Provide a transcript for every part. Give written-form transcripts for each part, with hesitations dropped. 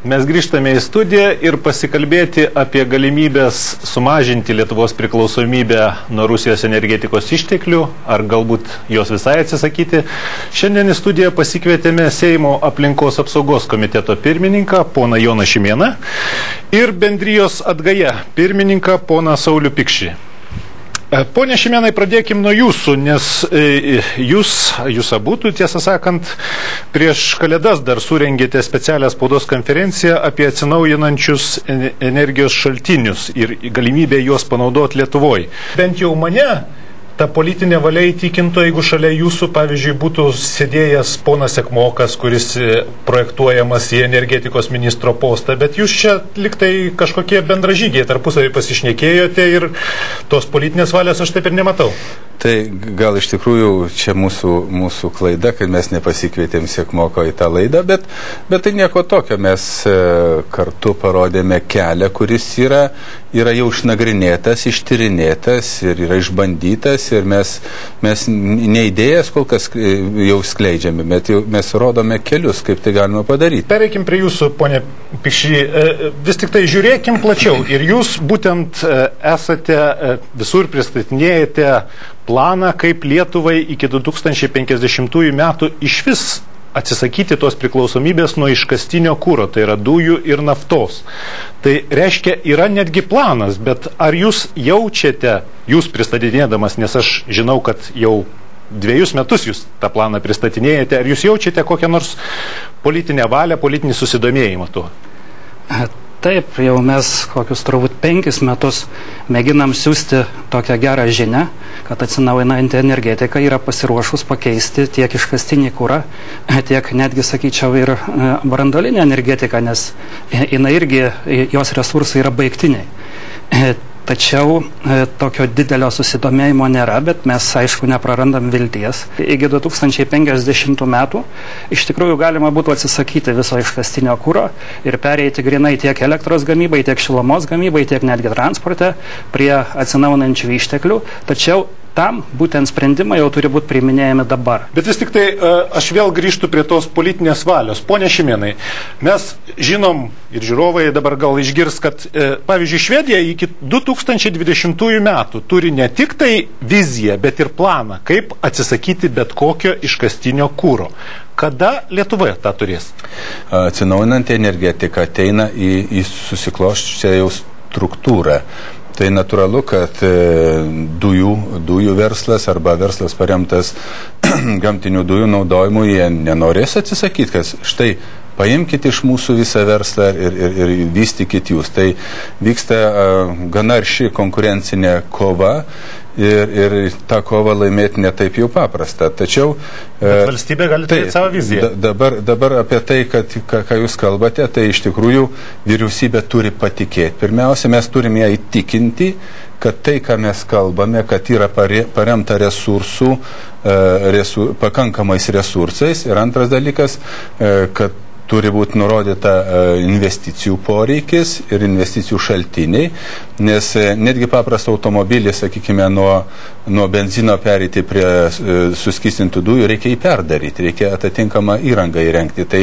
Mes grįžtame į studiją ir pasikalbėti apie galimybės sumažinti Lietuvos priklausomybę nuo Rusijos energetikos išteklių, ar galbūt jos visai atsisakyti. Šiandien į studiją pasikvietėme Seimo aplinkos apsaugos komiteto pirmininką, poną Joną Šimėną, ir bendrijos Atgaja pirmininką, poną Saulių Pikšį. Pone Šimėnai, pradėkim nuo jūsų, nes jūs abu, tiesą sakant, prieš Kalėdas dar surengėte specialią spaudos konferenciją apie atsinaujinančius energijos šaltinius ir galimybę juos panaudoti Lietuvoje. Bent jau mane ta politinė valia įtikinto, jeigu šalia jūsų, pavyzdžiui, būtų sėdėjęs ponas Sekmokas, kuris projektuojamas į energetikos ministro postą, bet jūs čia liktai kažkokie bendražygiai tarpusavį pasišnekėjote ir tos politinės valios aš taip ir nematau. Tai gal iš tikrųjų čia mūsų klaida, kad mes nepasikvietėm Sekmoko į tą laidą, bet tai nieko tokio. Mes kartu parodėme kelią, kuris yra jau išnagrinėtas, ištyrinėtas ir yra išbandytas ir mes ne idėjas kol kas jau skleidžiame, bet jau mes rodome kelius, kaip tai galima padaryti. Pereikim prie jūsų, ponė Pikšį, vis tik tai žiūrėkim plačiau ir jūs būtent esate visur pristatinėjate planą, kaip Lietuvai iki 2050 metų išvis atsisakyti tos priklausomybės nuo iškastinio kuro, tai yra dujų ir naftos. Tai reiškia, yra netgi planas, bet ar jūs jaučiate, jūs pristatinėdamas, nes aš žinau, kad jau 2 metus jūs tą planą pristatinėjate, ar jūs jaučiate kokią nors politinę valią, politinį susidomėjimą tuo? Taip, jau mes kokius turbūt 5 metus mėginam siūsti tokią gerą žinią, kad atsinaujinanti energetika yra pasiruošus pakeisti tiek iškastinį kurą, tiek netgi, sakyčiau, ir branduolinę energetiką, nes jinai irgi, jos resursai yra baigtiniai. Tačiau tokio didelio susidomėjimo nėra, bet mes, aišku, neprarandam vilties. Iki 2050 metų iš tikrųjų galima būtų atsisakyti viso iškastinio kuro ir pereiti grinai tiek elektros gamybai, tiek šilumos gamybai, tiek netgi transporte prie atsinaujinančių išteklių. Tačiau tam būtent sprendimai jau turi būti priiminėjami dabar. Bet vis tik tai aš vėl grįžtu prie tos politinės valios. Pone Šimėnai, mes žinom ir žiūrovai dabar gal išgirs, kad pavyzdžiui Švedija iki 2020 metų turi ne tik tai viziją, bet ir planą, kaip atsisakyti bet kokio iškastinio kuro. Kada Lietuvoje tą turės? Atsinaujinanti energetika ateina į susikloščią jau struktūrą. Tai natūralu, kad dujų verslas arba verslas paremtas gamtinių dujų naudojimu jie nenorės atsisakyti, kad štai paimkite iš mūsų visą verslą ir vystykit jūs. Tai vyksta gana arši konkurencinė kova ir tą kovą laimėti ne taip jau paprasta. Tačiau valstybė gali turėti savo viziją. Dabar apie tai, ką jūs kalbate, tai iš tikrųjų vyriausybė turi patikėti. Pirmiausia, mes turime ją įtikinti, kad tai, ką mes kalbame, kad yra paremta pakankamais resursais. Ir antras dalykas, kad turi būti nurodyta investicijų poreikis ir investicijų šaltiniai, nes netgi paprastą automobilį, sakykime, nuo benzino pereiti prie suskystintų dujų reikia jį perdaryti, reikia atitinkamą įrangą įrengti. Tai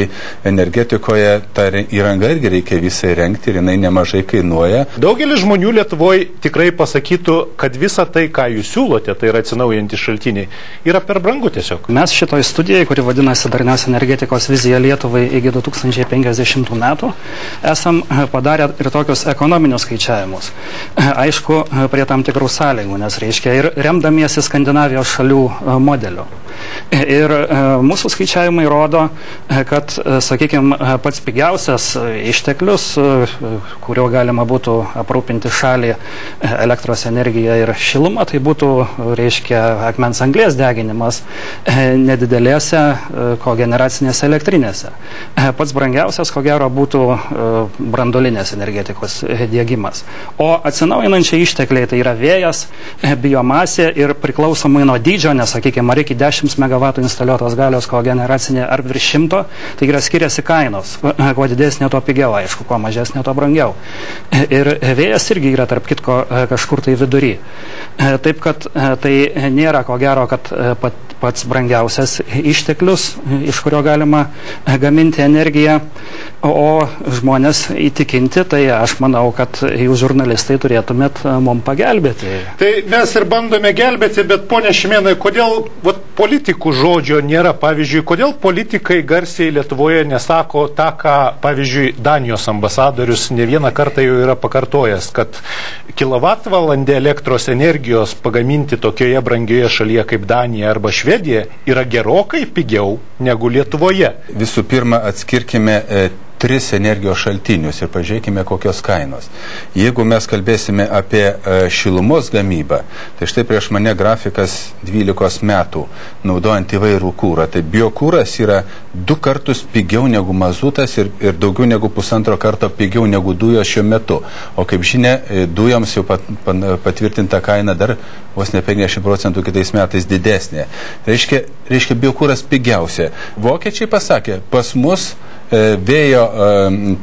energetikoje tą įrangą irgi reikia visą įrengti ir jinai nemažai kainuoja. Daugelis žmonių Lietuvoje tikrai pasakytų, kad visa tai, ką jūs siūlote, tai yra atsinaujinantys šaltiniai, yra per brangu tiesiog. Mes šitoj studijai, kuri vadinasi Darnios energetikos vizija Lietuvai iki 2050 metų, esam padarę ir tokius ekonominius skaičiavimus. Aišku, prie tam tikrų sąlygų, nes reiškia ir remdamiesi Skandinavijos šalių modeliu. Ir mūsų skaičiavimai rodo, kad, sakykime, pats pigiausias išteklius, kurio galima būtų aprūpinti šalį elektros energiją ir šilumą, tai būtų, reiškia, akmens anglies deginimas nedidelėse kogeneracinėse elektrinėse. Pats brangiausias, ko gero, būtų branduolinės energetikos diegimas. O atsinaujinančiai ištekliai tai yra vėjas, biomasė ir priklausomai nuo dydžio, nes, sakykime, ar iki 10 MW instaliuotos galios kogeneracinė ar virš 100, tai yra skiriasi kainos. Kuo didesnė, to pigiau, aišku, kuo mažesnė, to brangiau. Ir vėjas irgi yra, tarp kitko, kažkur tai vidury. Taip, kad tai nėra, ko gero, kad pats brangiausias išteklius, iš kurio galima gaminti energiją, o žmonės įtikinti, tai aš manau, kad jūs žurnalistai turėtumėt mums pagelbėti. Tai mes ir bandome gelbėti, bet ponia Šimėnai, kodėl politikų žodžio nėra? Pavyzdžiui, kodėl politikai garsiai Lietuvoje nesako tą, ką, pavyzdžiui, Danijos ambasadorius ne vieną kartą jau yra pakartojęs, kad kilovatvalandė elektros energijos pagaminti tokioje brangioje šalyje kaip Danija arba Švedija yra gerokai pigiau negu Lietuvoje. Visų pirma, atskirkime 3 energijos šaltinius ir pažiūrėkime, kokios kainos. Jeigu mes kalbėsime apie šilumos gamybą, tai štai prieš mane grafikas 12 metų, naudojant įvairų kūrą. Tai biokūras yra 2 kartus pigiau negu mazutas ir daugiau negu 1,5 karto pigiau negu dujos šiuo metu. O kaip žinia, dujoms jau patvirtinta kaina dar vos ne 50% kitais metais didesnė. Reiškia biokūras pigiausia. Vokiečiai pasakė, pas mus vėjo,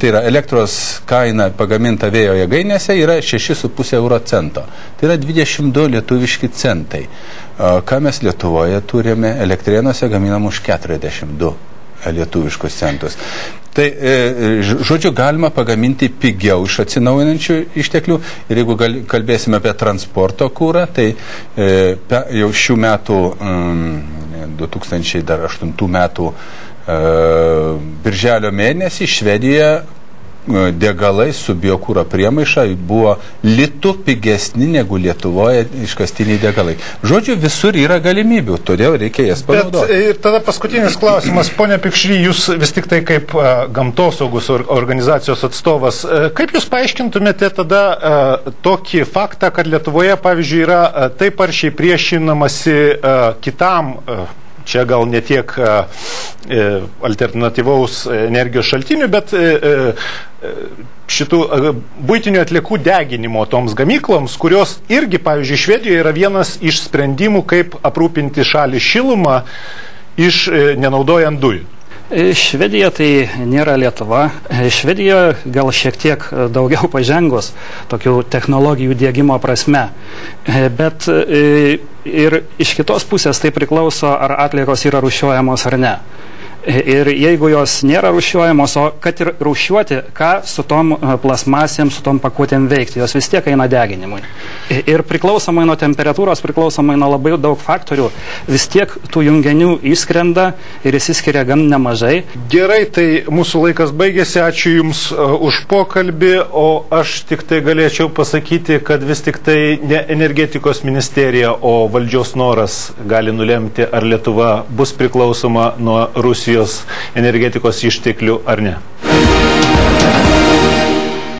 tai yra elektros kaina pagaminta vėjo jėgainėse yra 6,5 euro cento. Tai yra 22 lietuviški centai. Ką mes Lietuvoje turime? Elektrėnuose gaminam už 42 lietuviškus centus. Tai, žodžiu, galima pagaminti pigiau iš atsinaujinančių išteklių ir jeigu kalbėsime apie transporto kūrą, tai jau šių metų, 2008 metų birželio mėnesį Švedija degalai su biokūro priemaiša buvo litų pigesni negu Lietuvoje iškastiniai degalai. Žodžiu, visur yra galimybių, todėl reikia jas panaudoti. Bet ir tada paskutinis klausimas, ponia Pikšry, jūs vis tik tai kaip gamtosaugos organizacijos atstovas, kaip jūs paaiškintumėte tada tokį faktą, kad Lietuvoje, pavyzdžiui, yra taip aršiai priešinamasi kitam, čia gal ne tiek alternatyvaus energijos šaltinių, bet šitų buitinių atliekų deginimo toms gamykloms, kurios irgi, pavyzdžiui, Švedijoje yra vienas iš sprendimų, kaip aprūpinti šalį šilumą iš nenaudojant dujų. Švedija tai nėra Lietuva. Švedija gal šiek tiek daugiau pažengus tokių technologijų diegimo prasme. Bet ir iš kitos pusės tai priklauso, ar atliekos yra rūšiuojamos ar ne. Ir jeigu jos nėra rūšiuojamos, o kad ir rūšiuoti, ką su tom plasmasėm, su tom pakuotėm veikti, jos vis tiek eina deginimui. Ir priklausomai nuo temperatūros, priklausomai nuo labai daug faktorių, vis tiek tų junginių išskrenda ir įsiskiria gan nemažai. Gerai, tai mūsų laikas baigėsi, ačiū Jums už pokalbį, o aš tik tai galėčiau pasakyti, kad vis tik tai ne energetikos ministerija, o valdžios noras gali nulemti, ar Lietuva bus priklausoma nuo Rusijos energetikos išteklių ar ne.